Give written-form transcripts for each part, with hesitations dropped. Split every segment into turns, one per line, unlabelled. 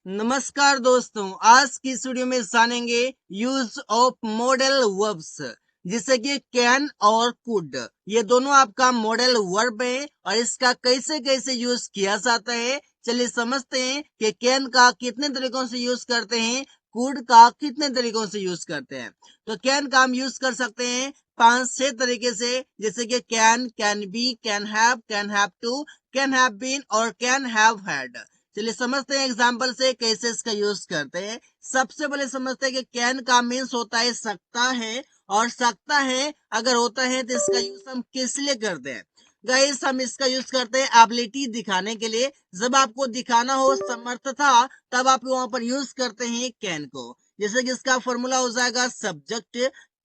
नमस्कार दोस्तों, आज की इस वीडियो में जानेंगे यूज ऑफ मॉडल वर्ब्स, जिससे कि कैन और कुड ये दोनों आपका मॉडल वर्ब है और इसका कैसे कैसे यूज किया जाता है। चलिए समझते हैं कि कैन का कितने तरीकों से यूज करते हैं, कुड का कितने तरीकों से यूज करते हैं। तो कैन का हम यूज कर सकते हैं 5-6 तरीके से, जैसे कि can be, can have to, can have been और कैन हैव हैड। चलिए समझते हैं एग्जाम्पल से कैसे इसका यूज करते हैं। सबसे पहले समझते हैं कि कैन का मीन्स होता है सकता है, और सकता है अगर होता है तो इसका यूज हम किस लिए करते हैं। गाइस, हम इसका यूज करते हैं एबिलिटी दिखाने के लिए। जब आपको दिखाना हो समर्थता, तब आप वहां पर यूज करते हैं कैन को। जैसे कि इसका फॉर्मूला हो जाएगा सब्जेक्ट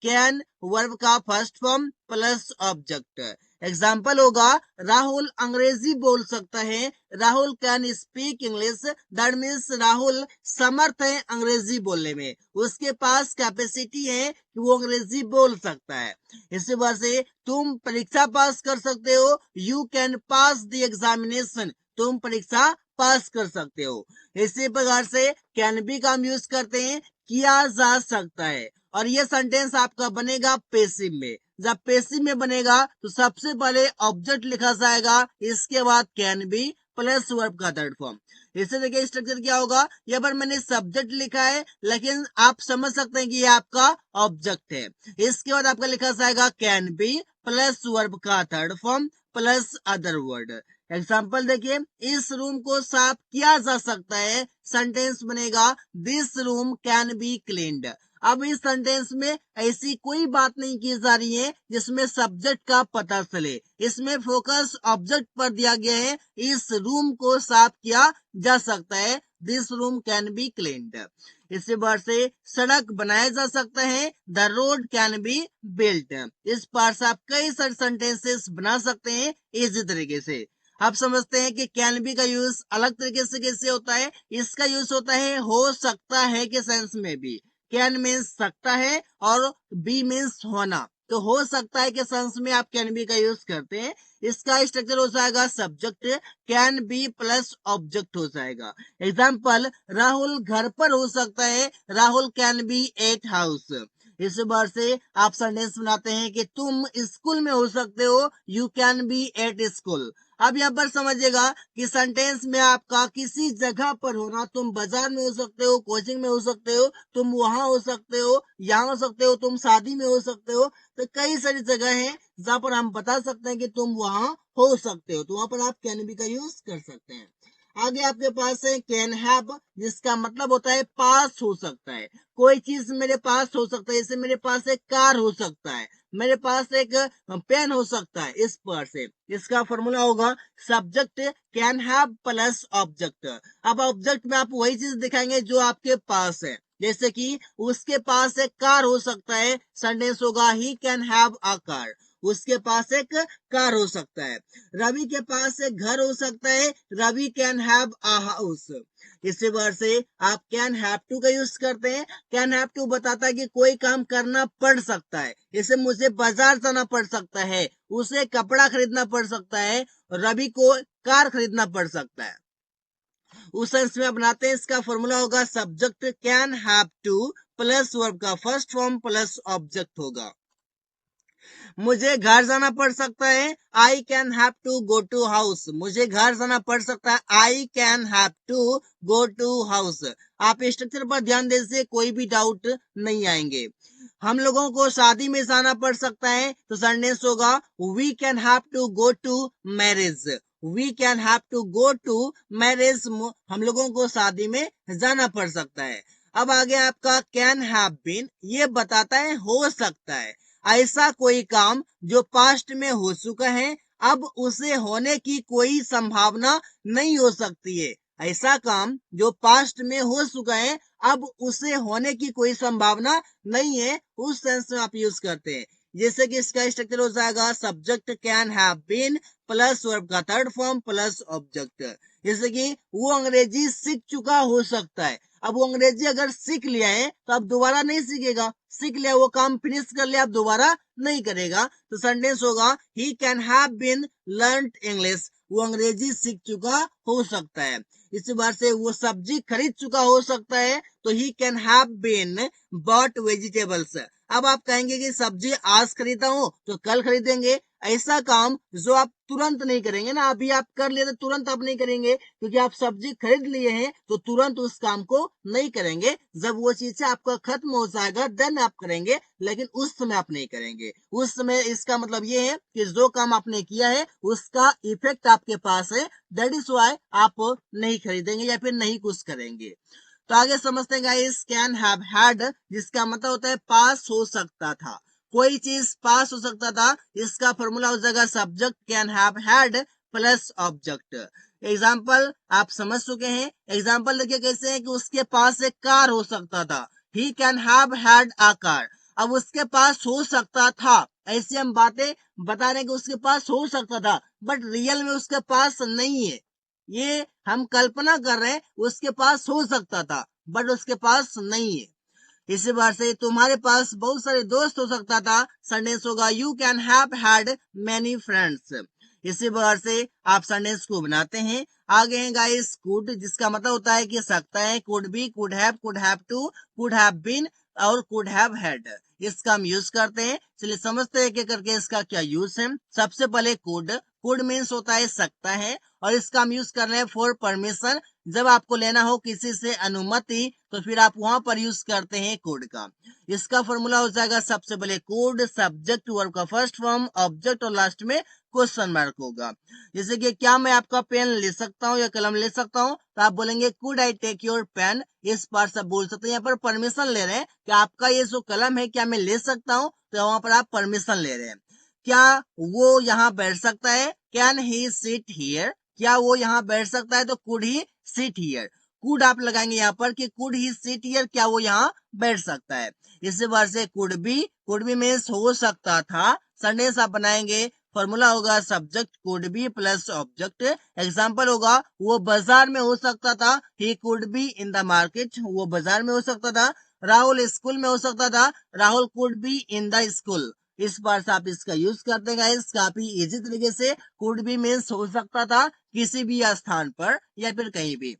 कैन, वर्ब का first form plus object. Example होगा राहुल अंग्रेजी बोल सकता है, Rahul can speak English. That means Rahul समर्थ है अंग्रेजी बोलने में, उसके पास कैपेसिटी है कि वो अंग्रेजी बोल सकता है। इसी वजह से तुम परीक्षा पास कर सकते हो, you can pass the examination, तुम परीक्षा पास कर सकते हो। इसी प्रकार से कैन बी का हम यूज करते हैं किया जा सकता है, और ये सेंटेंस आपका बनेगा पेसिव में। जब पेसिव में बनेगा तो सबसे पहले ऑब्जेक्ट लिखा जाएगा, इसके बाद कैन बी प्लस वर्ब का थर्ड फॉर्म। इसे देखिए स्ट्रक्चर क्या होगा। यहाँ पर मैंने सब्जेक्ट लिखा है, लेकिन आप समझ सकते हैं कि ये आपका ऑब्जेक्ट है। इसके बाद आपका लिखा जाएगा कैन बी प्लस वर्ब का third form plus other word. Example देखिए, इस रूम को साफ किया जा सकता है, सेंटेंस बनेगा this room can be cleaned. अब इस सेंटेंस में ऐसी कोई बात नहीं की जा रही है जिसमें सब्जेक्ट का पता चले, इसमें फोकस ऑब्जेक्ट पर दिया गया है। इस रूम को साफ किया जा सकता है, this room can be cleaned. इसी बार से सड़क बनाया जा सकता है, the road can be built. इस पार से आप कई सारे सेंटेंसेस बना सकते हैं इसी तरीके से। आप समझते हैं कि कैन बी का यूज अलग तरीके से कैसे होता है। इसका यूज होता है हो सकता है के सेंस में भी। कैन मीन्स सकता है और बी मीन्स होना, तो हो सकता है के सेंस में आप कैन बी का यूज करते हैं। इसका स्ट्रक्चर हो जाएगा subject can be plus object हो जाएगा। एग्जाम्पल, राहुल घर पर हो सकता है, Rahul can be at house. इस बार से आप सेंटेंस बनाते हैं कि तुम स्कूल में हो सकते हो, you can be at school. अब यहाँ पर समझिएगा कि सेंटेंस में आपका किसी जगह पर होना, तुम बाजार में हो सकते हो, कोचिंग में हो सकते हो, तुम वहां हो सकते हो, यहाँ हो सकते हो, तुम शादी में हो सकते हो। तो कई सारी जगह है जहां पर हम बता सकते हैं कि तुम वहां हो सकते हो, तो वहां पर आप कैन बी का यूज कर सकते हैं। आगे आपके पास है कैन हैव, जिसका मतलब होता है पास हो सकता है। कोई चीज मेरे पास हो सकता है, जैसे मेरे पास एक कार हो सकता है, मेरे पास एक पेन हो सकता है। इस पर से इसका फॉर्मूला होगा subject can have plus object. अब ऑब्जेक्ट में आप वही चीज दिखाएंगे जो आपके पास है, जैसे कि उसके पास एक कार हो सकता है, सेंटेंस होगा he can have a car, उसके पास एक कार हो सकता है। रवि के पास एक घर हो सकता है, Ravi can have a house. इसी वर्ड से आप कैन हैव टू का यूज करते हैं। कैन हैव टू बताता है कि कोई काम करना पड़ सकता है, जैसे मुझे बाजार जाना पड़ सकता है, उसे कपड़ा खरीदना पड़ सकता है, रवि को कार खरीदना पड़ सकता है। उस सेंस में बनाते हैं, इसका फॉर्मूला होगा subject can have to plus verb का फर्स्ट फॉर्म प्लस ऑब्जेक्ट होगा। मुझे घर जाना पड़ सकता है, I can have to go to house, मुझे घर जाना पड़ सकता है, I can have to go to house. आप स्ट्रक्चर पर ध्यान दीजिए, कोई भी डाउट नहीं आएंगे। हम लोगों को शादी में जाना पड़ सकता है, तो सेंटेंस होगा we can have to go to marriage, we can have to go to marriage, हम लोगों को शादी में जाना पड़ सकता है। अब आगे आपका कैन हैव बीन, ये बताता है हो सकता है ऐसा कोई काम जो पास्ट में हो चुका है, अब उसे होने की कोई संभावना नहीं हो सकती है। ऐसा काम जो पास्ट में हो चुका है, अब उसे होने की कोई संभावना नहीं है, उस सेंस में आप यूज करते हैं। जैसे कि इसका स्ट्रक्चर हो जाएगा subject can have been plus verb का थर्ड फॉर्म प्लस ऑब्जेक्ट। जैसे कि वो अंग्रेजी सीख चुका हो सकता है, अब वो अंग्रेजी अगर सीख लिया है तो अब दोबारा नहीं सीखेगा, सीख लिया वो काम फिनिश कर लिया, अब दोबारा नहीं करेगा, तो सेंटेंस होगा he can have been learned English, वो अंग्रेजी सीख चुका हो सकता है। इसी बार से वो सब्जी खरीद चुका हो सकता है, तो he can have been bought vegetables. अब आप कहेंगे कि सब्जी आज खरीदा हूं तो कल खरीदेंगे, ऐसा काम जो आप तुरंत नहीं करेंगे ना, अभी आप कर लिए तो तुरंत आप नहीं करेंगे, क्योंकि आप सब्जी खरीद लिए हैं तो तुरंत उस काम को नहीं करेंगे। जब वो चीज आपका खत्म हो जाएगा देन आप करेंगे, लेकिन उस समय आप नहीं करेंगे। उस समय इसका मतलब ये है कि जो काम आपने किया है उसका इफेक्ट आपके पास है, दैट इज वाई आप नहीं खरीदेंगे या फिर नहीं कुछ करेंगे। तो आगे समझते हैं गाइस, कैन हैव हैड जिसका मतलब होता है पास हो सकता था, कोई चीज पास हो सकता था, इसका फॉर्मूला हो जाएगा subject can have had plus object. Example आप समझ चुके हैं, एग्जाम्पल देखिए कैसे है कि उसके पास एक कार हो सकता था, ही can have had a car. अब उसके पास हो सकता था, ऐसी हम बातें बता रहे हैं कि उसके पास हो सकता था, बट रियल में उसके पास नहीं है, ये हम कल्पना कर रहे हैं उसके पास हो सकता था बट उसके पास नहीं है। इसी बार से तुम्हारे पास बहुत सारे दोस्त हो सकता था, सेंटेंस होगा you can have had many friends. इसी बार से आप सेंटेंस को बनाते हैं। आगे है गाइस कुड जिसका मतलब होता है कि सकता है, could be, could have to, could have been और कुड हैव हैड, इसका हम यूज करते हैं। चलिए समझते हैं कि करके इसका क्या यूज है। सबसे पहले कुड, कुड मीन्स होता है सकता है, और इसका हम यूज कर रहे हैं फॉर परमिशन, जब आपको लेना हो किसी से अनुमति तो फिर आप वहां पर यूज करते हैं कुड का। इसका फॉर्मूला हो जाएगा सबसे पहले कुड, सब्जेक्ट वर्ब का फर्स्ट फॉर्म, ऑब्जेक्ट और लास्ट में क्वेश्चन मार्क होगा। जैसे कि क्या मैं आपका पेन ले सकता हूँ या कलम ले सकता हूँ, तो आप बोलेंगे could I take your pen, इस बार सब बोल सकते हैं। यहाँ पर परमिशन ले रहे हैं कि आपका ये जो कलम है क्या मैं ले सकता हूँ, तो वहां पर आप परमिशन ले रहे हैं। क्या वो यहाँ बैठ सकता है, कैन ही सिट हियर, क्या वो यहाँ बैठ सकता है, तो could he sit here. Could आप लगाएंगे यहाँ पर कि कुड ही सिट हियर, क्या वो यहाँ बैठ सकता है। इसी बार से कुड बी मीन्स हो सकता था, सेंटेंस आप बनाएंगे, फॉर्मूला होगा subject could be plus object. Example होगा वो बाजार में हो सकता था, he could be in the market, वो बाजार में हो सकता था। राहुल स्कूल में हो सकता था, Rahul could be in the school. इस बार से आप इसका यूज करते हैं गाइस काफी इजी तरीके से। कुड बी मीन्स हो सकता था किसी भी स्थान पर या फिर कहीं भी।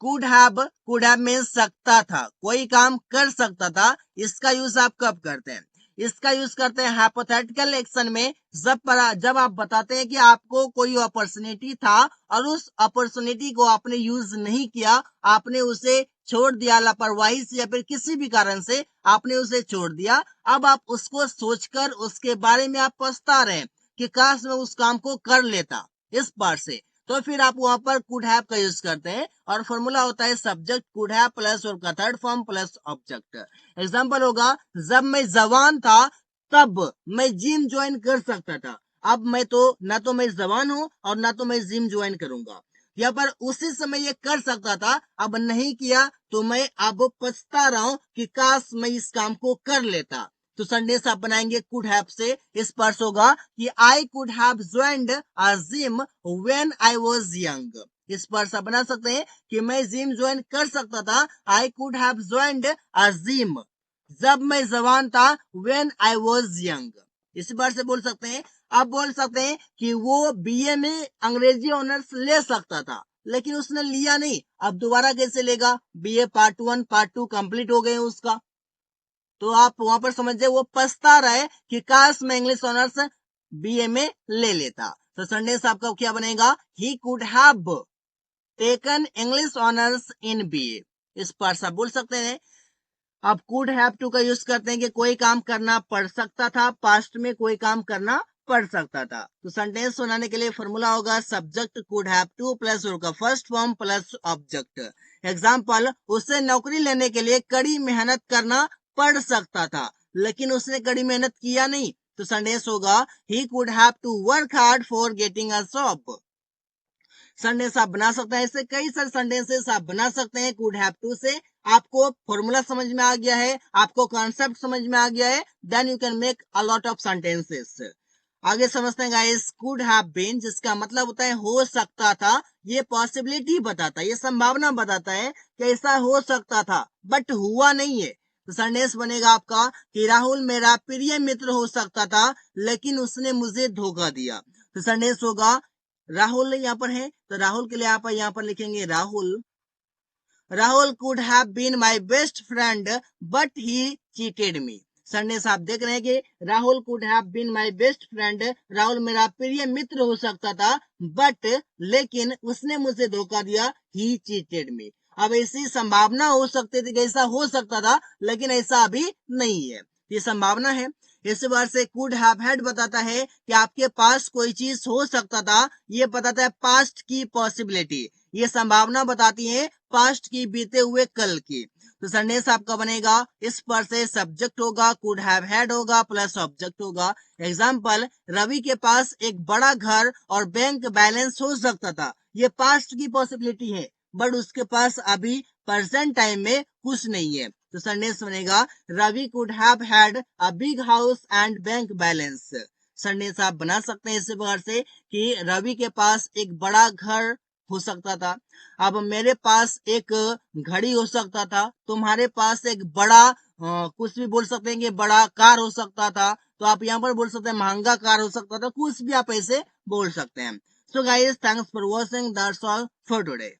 कुड हैव मीन्स सकता था, कोई काम कर सकता था, इसका यूज आप कब करते हैं, इसका यूज करते हैं हाइपोथेटिकल एक्शन में, जब आप बताते हैं कि आपको कोई अपॉर्चुनिटी था और उस अपॉर्चुनिटी को आपने यूज नहीं किया, आपने उसे छोड़ दिया, लापरवाही से या फिर किसी भी कारण से आपने उसे छोड़ दिया। अब आप उसको सोचकर उसके बारे में आप पछता रहे हैं कि काश मैं उस काम को कर लेता, इस बार से तो फिर आप वहां पर कुड हैव का यूज करते हैं, और फॉर्मूला होता है subject could have plus verb का third form plus object. Example होगा जब मैं जवान था तब मैं जिम ज्वाइन कर सकता था, अब मैं तो ना तो मैं जवान हूं और ना तो मैं जिम ज्वाइन करूंगा। यहाँ पर उसी समय ये कर सकता था, अब नहीं किया तो मैं अब पछता रहा हूं कि काश मैं इस काम को कर लेता। तो सेंटेंस आप बनाएंगे कुड हैव से, इस पर होगा कि I could have joined a gym when I was young. इस पर आप बना सकते हैं कि मैं जिम ज्वाइन कर सकता था, I could have joined a gym जब मैं जवान था, व्हेन आई वाज यंग। इस बार से बोल सकते हैं, आप बोल सकते हैं कि वो बीए में अंग्रेजी ऑनर्स ले सकता था लेकिन उसने लिया नहीं, अब दोबारा कैसे लेगा, बीए पार्ट 1 पार्ट 2 कंप्लीट हो गए उसका। तो आप वहां पर समझिए वो पछता रहा है कि काश मैं इंग्लिश ऑनर्स बीए में ले लेता। तो सेंटेंस आपका क्या बनेगा, ही could have taken English honours in BA. इस पर आप बोल सकते हैं। आप कुड हैव टू का यूज करते हैं कि कोई काम करना पड़ सकता था, पास्ट में कोई काम करना पड़ सकता था। तो सेंटेंस बनाने के लिए फॉर्मूला होगा subject could have to plus का first form plus object. Example, उसे नौकरी लेने के लिए कड़ी मेहनत करना पड़ सकता था लेकिन उसने कड़ी मेहनत किया नहीं, तो सेंटेंस होगा he could have to work hard for getting a job. Sentence आप बना सकते हैं, ऐसे कई सारे सेंटेंसेस आप बना सकते हैं कुड हैव टू से। आपको फॉर्मूला समझ में आ गया है, आपको कॉन्सेप्ट समझ में आ गया है, then you can make a lot of sentences. आगे समझते हैं गाइस, कुड हैव बीन जिसका मतलब होता है हो सकता था, ये पॉसिबिलिटी बताता है, ये संभावना बताता है कि ऐसा हो सकता था बट हुआ नहीं है। तो सेंटेंस बनेगा आपका कि राहुल मेरा प्रिय मित्र हो सकता था लेकिन उसने मुझे धोखा दिया। तो सेंटेंस होगा राहुल यहाँ पर है, तो राहुल के लिए आप यहाँ पर लिखेंगे Rahul could have been my best friend but he cheated me. संडे साहब देख रहे हैं कि Rahul could have been my best friend, Rahul मेरा प्रिय मित्र हो सकता था, बट लेकिन उसने मुझे धोखा दिया, ही चीटेड मी। अब ऐसी संभावना हो सकती थी कि ऐसा हो सकता था, लेकिन ऐसा अभी नहीं है, ये संभावना है। इस बार से कुड हैव हैड बताता है कि आपके पास कोई चीज हो सकता था, ये बताता है पास्ट की पॉसिबिलिटी, ये संभावना बताती है पास्ट की, बीते हुए कल की। तो सेंटेंस आपका बनेगा, इस पर से सब्जेक्ट होगा, कुड हैव हैड होगा प्लस ऑब्जेक्ट होगा। एग्जाम्पल, रवि के पास एक बड़ा घर और बैंक बैलेंस हो सकता था, ये पास्ट की पॉसिबिलिटी है, बट उसके पास अभी प्रेजेंट टाइम में कुछ नहीं है। तो सेंटेंस बनेगा, Ravi could have had a big house and bank balance. Sentence आप बना सकते हैं इस प्रकार से कि रवि के पास एक बड़ा घर हो सकता था। अब मेरे पास एक घड़ी हो सकता था, तुम्हारे पास एक बड़ा कुछ भी बोल सकते हैं कि बड़ा कार हो सकता था, तो आप यहाँ पर बोल सकते हैं महंगा कार हो सकता था, कुछ भी आप ऐसे बोल सकते हैं। So guys, thanks for watching, that's all for today.